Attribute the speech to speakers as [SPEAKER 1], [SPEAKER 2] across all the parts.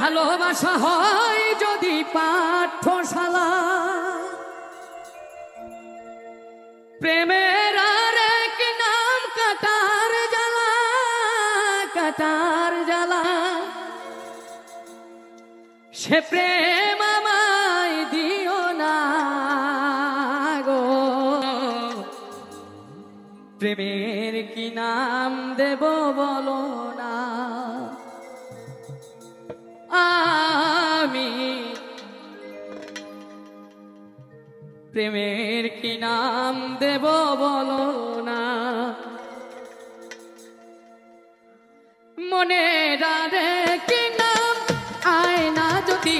[SPEAKER 1] ভালোবাসা হয় যদি পাঠশালা, প্রেমের আর এক নাম কাটার জ্বালা, কাটার জ্বালা। সে প্রেম আমায় দিও না গো, প্রেমের কি নাম দেব বলো না। আমি প্রেমের কি নাম দেব বলো না। মনে রারে কি নাম আয়না যদি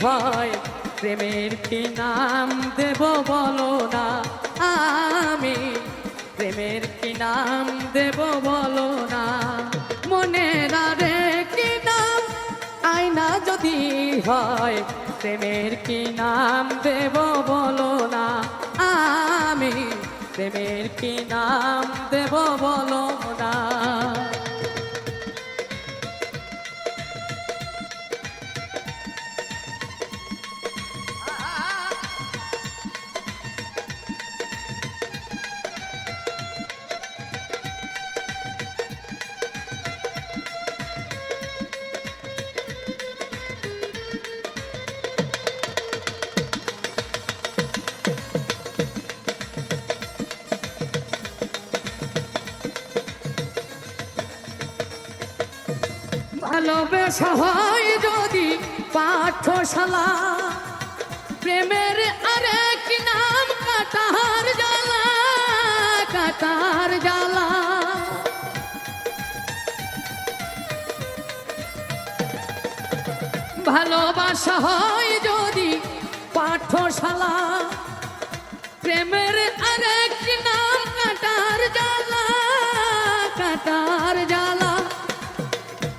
[SPEAKER 1] হয়, প্রেমের কি নাম দেব বলো না। আমি প্রেমের কি নাম দেব বলো না। মনে রারে কি নাম আয়না যদি হয়, প্রেমের কি নাম দেব বলো না। আমি প্রেমের কি নাম দেব বলো না। ভালোবাসা হয় যদি পাঠশালা, প্রেমের আরেক নাম কাটার জ্বালা, কাটার জ্বালা। ভালোবাসা হয় যদি পাঠশালা, প্রেমের আরেক নাম কাটার জ্বালা, কাটার জ্বালা।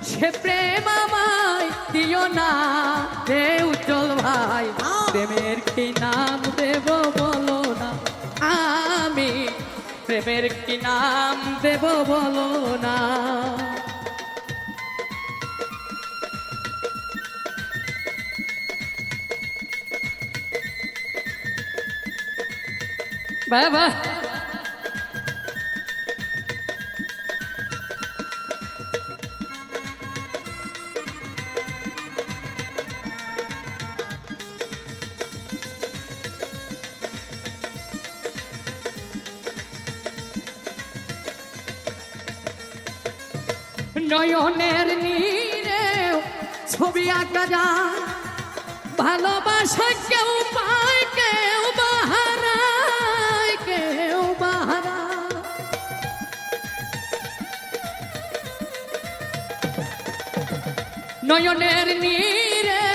[SPEAKER 1] সে প্রেম আমায় দিও না রে উজ্জ্বল ভাই, প্রেমের কি নাম দেব বলো না। আমি প্রেমের কি নাম দেব বলো না। বাবা নয়নের নীরে ছবি আঁকা যায়, ভালোবাসা কেউ পায় কেউ বাহারায়, কেউ বাহারায়। নয়নের নীরে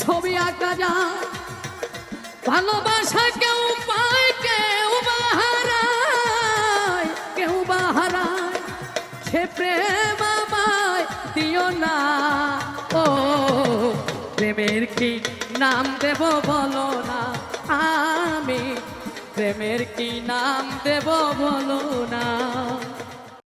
[SPEAKER 1] ছবি আঁকা যায়, ভালোবাসা কেউ পায় কেউ বাহারায়, কেউ বাহারায়। সে প্রেম আমায় দিও না ও, প্রেমের কি নাম দেব বলো না। আমি প্রেমের কি নাম দেব বলো না।